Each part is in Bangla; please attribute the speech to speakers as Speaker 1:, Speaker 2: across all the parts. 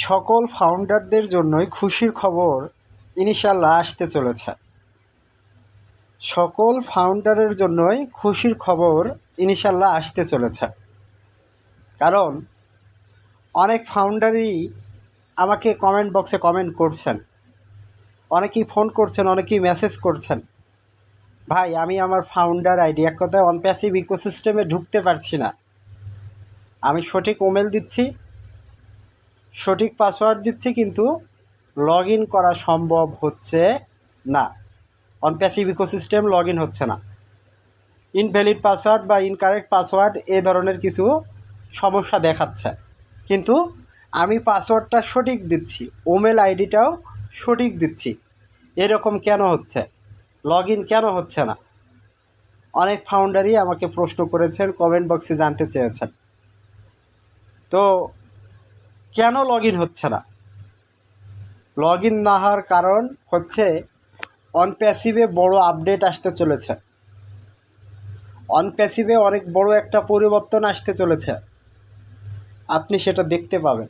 Speaker 1: সকল ফাউন্ডারদের জন্যই খুশির খবর ইনশাল্লাহ আসতে চলেছে। সকল ফাউন্ডারের জন্যই খুশির খবর ইনশাল্লাহ আসতে চলেছে। কারণ অনেক ফাউন্ডারই আমাকে কমেন্ট বক্সে কমেন্ট করছেন, অনেকেই ফোন করছেন, অনেকেই মেসেজ করছেন, ভাই আমি আমার ফাউন্ডার আইডি এক কথায় অনপ্যাসিভ ইকোসিস্টেমে ঢুকতে পারছি না। আমি সঠিক ইমেল দিচ্ছি, সঠিক পাসওয়ার্ড দিচ্ছি, কিন্তু লগ ইন করা সম্ভব হচ্ছে না। অনপ্যাসিভ ইকোসিস্টেম লগ ইন হচ্ছে না। ইনভ্যালিড পাসওয়ার্ড বা ইনকারেক্ট পাসওয়ার্ড এ ধরনের কিছু সমস্যা দেখাচ্ছে। কিন্তু আমি পাসওয়ার্ডটা সঠিক দিচ্ছি, ইমেল আইডিটাও সঠিক দিচ্ছি, এরকম কেন হচ্ছে? লগ ইন কেন হচ্ছে না? অনেক ফাউন্ডারই আমাকে প্রশ্ন করেছেন, কমেন্ট বক্সে জানতে চেয়েছেন। তো কেন লগ ইন হচ্ছে না? লগ ইন না হওয়ার কারণ হচ্ছে অনপ্যাসিভে বড় আপডেট আসতে চলেছে। অনপ্যাসিভে অনেক বড় একটা পরিবর্তন আসতে চলেছে, আপনি সেটা দেখতে পাবেন।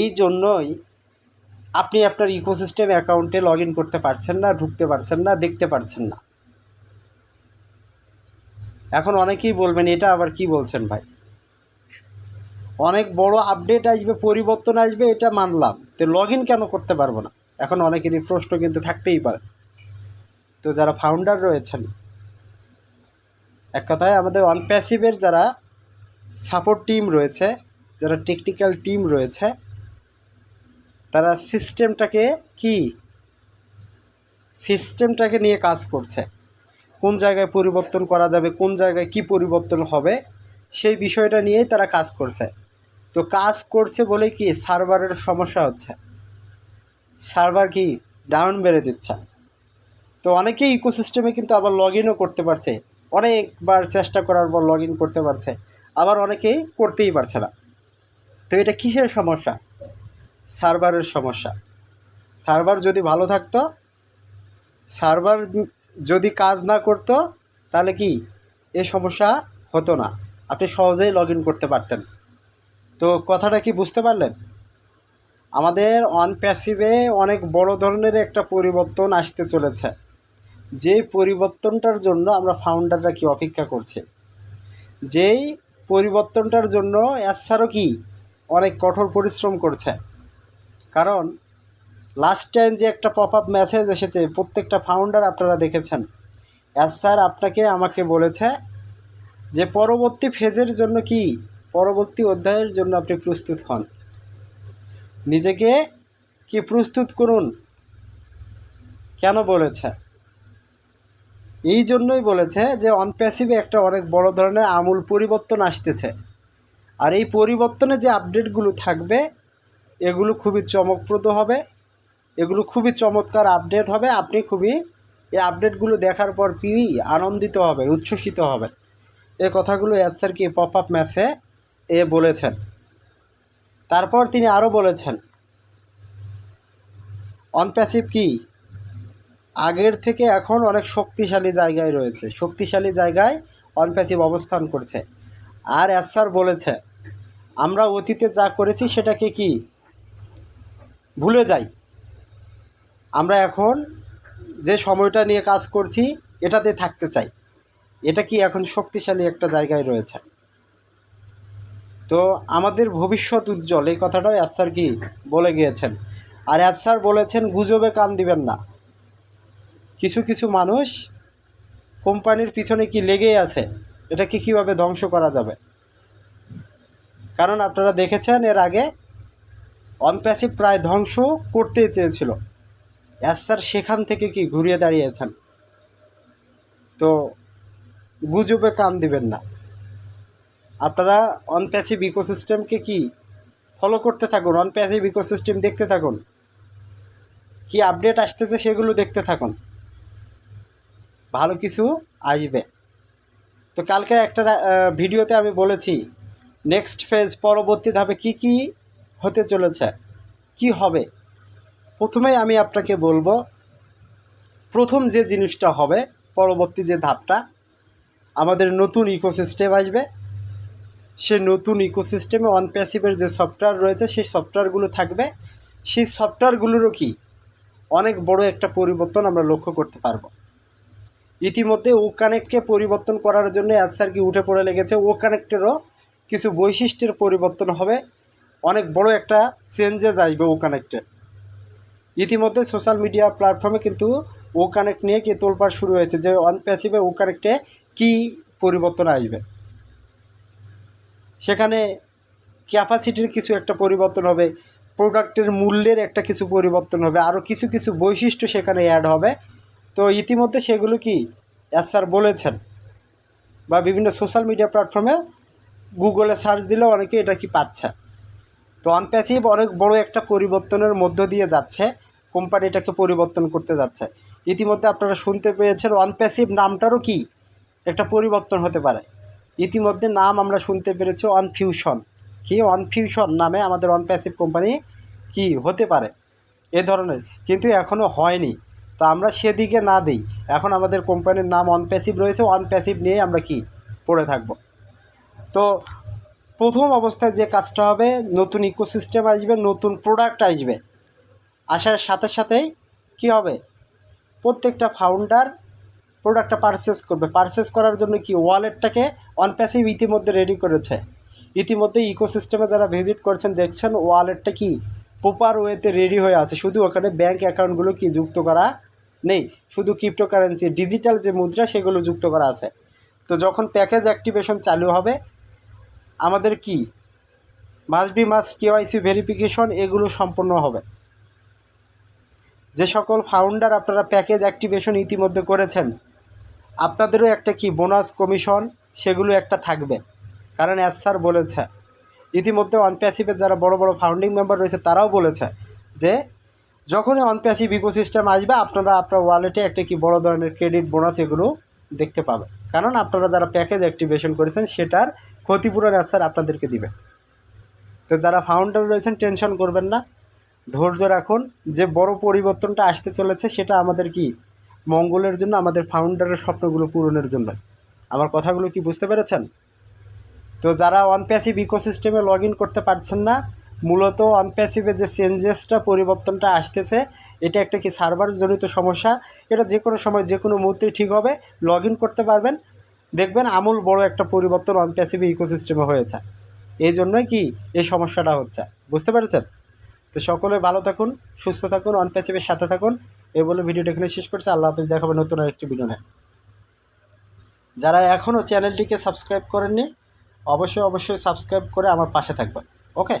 Speaker 1: এই জন্যই আপনি আপনার ইকোসিস্টেম অ্যাকাউন্টে লগ ইন করতে পারছেন না, ঢুকতে পারছেন না, দেখতে পারছেন না। এখন অনেকেই বলবেন, এটা আবার কি বলছেন ভাই? অনেক বড় আপডেট আসবে, পরিবর্তন আসবে, এটা মানলাম, তো লগ ইন কেন করতে পারবো না? এখন অনেকেরই প্রশ্ন কিন্তু থাকতেই পারে। তো যারা ফাউন্ডার রয়েছেন, এক কথায় আমাদের অনপ্যাসিভের যারা সাপোর্ট টিম রয়েছে, যারা টেকনিক্যাল টিম রয়েছে, তারা সিস্টেমটাকে নিয়ে কাজ করছে। কোন জায়গায় পরিবর্তন করা যাবে, কোন জায়গায় কি পরিবর্তন হবে, সেই বিষয়টা নিয়েই তারা কাজ করছে। তো কাজ করছে বলে কি সার্ভারের সমস্যা হচ্ছে, সার্ভার কি ডাউন বেড়ে দিচ্ছে। তো অনেকেই ইকোসিস্টেমে কিন্তু আবার লগ ইনও করতে পারছে, অনেকবার চেষ্টা করার পর লগ ইন করতে পারছে, আবার অনেকেই করতেই পারছে না। তো এটা কিসের সমস্যা? সার্ভারের সমস্যা। সার্ভার যদি ভালো থাকতো, সার্ভার যদি কাজ না করতো, তাহলে কি এ সমস্যা হতো না, আপনি সহজেই লগ ইন করতে পারতেন। তো কথাটা কি বুঝতে পারলেন? আমাদের অনপ্যাসিভে অনেক বড় ধরনের একটা পরিবর্তন আসতে চলেছে, যে পরিবর্তনটার জন্য আমরা ফাউন্ডাররা কি অপেক্ষা করছি, যেই পরিবর্তনটার জন্য এসআরও কি অনেক কঠোর পরিশ্রম করছে। কারণ লাস্ট টাইম যে একটা পপ আপ মেসেজ এসেছে, প্রত্যেকটা ফাউন্ডার আপনারা দেখেছেন, স্যার আপনাকে আমাকে বলেছে যে পরবর্তী ফেজের জন্য কি, পরবর্তী অধ্যায়ের জন্য আপনি প্রস্তুত হন, নিজেকে কি প্রস্তুত করুন। কেন বলেছে? এই জন্যই বলেছে যে অনপ্যাসিভে একটা অনেক বড় ধরনের আমূল পরিবর্তন আসতেছে, আর এই পরিবর্তনে যে আপডেটগুলো থাকবে এগুলো খুবই চমকপ্রদ হবে, এগুলো খুবই চমৎকার আপডেট হবে। আপনি খুবই এই আপডেটগুলো দেখার পর কি আনন্দিত হবে, উচ্ছ্বসিত হবে। এই কথাগুলো স্যার কি পপ আপ ম্যাসে বলেছেন। তারপর তিনি আরও বলেছেন, অনপ্যাসিভ কি আগের থেকে এখন অনেক শক্তিশালী জায়গায় রয়েছে, শক্তিশালী জায়গায় অনপ্যাসিভ অবস্থান করছে। আর স্যার বলেছে, আমরা অতীতে যা করেছি সেটাকে কি ভুলে যাই, আমরা এখন যে সময়টা নিয়ে কাজ করছি এটাতে থাকতে চাই। এটা কি এখন শক্তিশালী একটা জায়গায় রয়েছে। তো আমাদের ভবিষ্যৎ উজ্জ্বল, এই কথাটাও স্যার কি বলে গিয়েছেন। আর স্যার বলেছেন, গুজবে কান দিবেন না। কিছু কিছু মানুষ কোম্পানির পিছনে কি লেগেই আছে, এটাকে কীভাবে ধ্বংস করা যাবে। কারণ আপনারা দেখেছেন এর আগে অনপ্যাসিভ প্রায় ধ্বংস করতে চেয়েছিল, স্যার সেখান থেকে কি ঘুরিয়ে দাঁড়িয়েছেন। তো গুজবে কান দিবেন না, আপনারা অনপ্যাসিভ ইকোসিস্টেমকে কি ফলো করতে থাকুন, অনপ্যাসিভ ইকোসিস্টেম দেখতে থাকুন, কি আপডেট আসতেছে সেগুলো দেখতে থাকুন, ভালো কিছু আসবে। তো কালকে একটা ভিডিওতে আমি বলেছি নেক্সট ফেজ, পরবর্তী ধাপে কি কি হতে চলেছে, কি হবে। প্রথমেই আমি আপনাকে বলবো, প্রথম যে জিনিসটা হবে, পরবর্তী যে ধাপটা, আমাদের নতুন ইকোসিস্টেম আসবে, সেই নতুন ইকোসিস্টেমে অন প্যাসিভের যে সফটওয়্যার রয়েছে সেই সফটওয়্যারগুলো থাকবে। সেই সফটওয়্যারগুলোরও কি অনেক বড় একটা পরিবর্তন আমরা লক্ষ্য করতে পারবো। ইতিমধ্যে ও কানেক্টকে পরিবর্তন করার জন্য অ্যান্সার কি উঠে পড়ে লেগেছে। ও কানেক্টেরও কিছু বৈশিষ্ট্যের পরিবর্তন হবে, অনেক বড় একটা চেঞ্জেস আসবে ও কানেক্টে। ইতিমধ্যে সোশ্যাল মিডিয়া প্ল্যাটফর্মে কিন্তু ও কানেক্ট নিয়ে কি তোলপাড় শুরু হয়েছে যে অন প্যাসিভে ও কানেক্টে কী পরিবর্তন আসবে। সেখানে ক্যাপাসিটির কিছু একটা পরিবর্তন হবে, প্রোডাক্টের মূল্যের একটা কিছু পরিবর্তন হবে, আরও কিছু কিছু বৈশিষ্ট্য সেখানে অ্যাড হবে। তো ইতিমধ্যে সেগুলো কি স্যার বলেছেন, বা বিভিন্ন সোশ্যাল মিডিয়া প্ল্যাটফর্মে গুগলে সার্চ দিলেও অনেকে এটা কি পাচ্ছে। তো অনপ্যাসিভ অনেক বড় একটা পরিবর্তনের মধ্য দিয়ে যাচ্ছে, কোম্পানিটাকে পরিবর্তন করতে যাচ্ছে। ইতিমধ্যে আপনারা শুনতে পেয়েছেন অনপ্যাসিভ নামটারও কি একটা পরিবর্তন হতে পারে। ইতিমধ্যে নাম আমরা শুনতে পেরেছি অনফিউশন, কি অনফিউশন নামে আমাদের অনপ্যাসিভ কোম্পানি কি হতে পারে এ ধরনের, কিন্তু এখনও হয়নি। তো আমরা সেদিকে না দিই, এখন আমাদের কোম্পানির নাম অনপ্যাসিভ রয়েছে, অনপ্যাসিভ নিয়ে আমরা কি পড়ে থাকব। তো প্রথম অবস্থায় যে কাজটা হবে, নতুন ইকোসিস্টেম আসবে, নতুন প্রোডাক্ট আসবে, আসার সাথে সাথেই কি হবে, প্রত্যেকটা ফাউন্ডার প্রোডাক্টটা পারচেস করবে। পারচেস করার জন্য কি ওয়ালেটটাকে অনপ্যাসিভ ইতিমধ্যে রেডি করেছে। ইতিমধ্যে ইকোসিস্টেমে যারা ভিজিট করছেন দেখছেন ওয়ালেটটা কি প্রপার ওয়েতে রেডি হয়ে আছে, শুধু ওখানে ব্যাঙ্ক অ্যাকাউন্টগুলো কি যুক্ত করা নেই, শুধু ক্রিপ্টোকারেন্সি ডিজিটাল যে মুদ্রা সেগুলো যুক্ত করা আছে। তো যখন প্যাকেজ অ্যাক্টিভেশন চালু হবে, আমাদের কি মাস্ট কেওয়াইসি ভেরিফিকেশন এগুলো সম্পন্ন হবে। যে সকল ফাউন্ডার আপনারা প্যাকেজ অ্যাক্টিভেশন ইতিমধ্যে করেছেন, আপনাদেরও একটা কি বোনাস কমিশন সেগুলো একটা থাকবে, কারণ স্যার বলেছে। ইতিমধ্যে অনপ্যাসিভের যারা বড় বড় ফাউন্ডিং মেম্বার রয়েছে তারাও বলেছে যে যখনই অনপ্যাসিভ ইকোসিস্টেম আসবে আপনারা আপনার ওয়ালেটে একটা কি বড় ধরনের ক্রেডিট বোনাস এগুলো দেখতে পাবে, কারণ আপনারা যারা প্যাকেজ অ্যাক্টিভেশন করেছেন সেটার ক্ষতিপূরণ স্যার আপনাদেরকে দিবে। তো যারা ফাউন্ডার রয়েছেন টেনশন করবেন না, ধৈর্য রাখুন। যে বড় পরিবর্তনটা আসতে চলেছে সেটা আমাদের কি মঙ্গলের জন্য, আমাদের ফাউন্ডারের স্বপ্নগুলো পূরণের জন্য। আমার কথাগুলো কি বুঝতে পেরেছেন? তো যারা অনপ্যাসিভ ইকোসিস্টেমে লগ ইন করতে পারছেন না, মূলত অনপ্যাসিভে যে চেঞ্জেসটা পরিবর্তনটা আসতেছে এটা একটা কি সার্ভার জনিত সমস্যা। এটা যে কোনো সময় যে কোনো মুহূর্তেই ঠিক হবে, লগ ইন করতে পারবেন, দেখবেন আমূল বড় একটা পরিবর্তন অনপ্যাসিভ ইকোসিস্টেমে হয়েছে। এই জন্যই কি এই সমস্যাটা হচ্ছে, বুঝতে পেরেছেন? তো সকলে ভালো থাকুন, সুস্থ থাকুন, অনপ্যাসিভের সাথে থাকুন। এই বলে ভিডিওটা এখানে শেষ করছি। আল্লাহ হাফেজ, দেখাবে নতুন আরেকটি ভিডিও নিয়ে। যারা এখনও চ্যানেলটিকে সাবস্ক্রাইব করেননি অবশ্যই সাবস্ক্রাইব করে আমার পাশে থাকবেন। ওকে।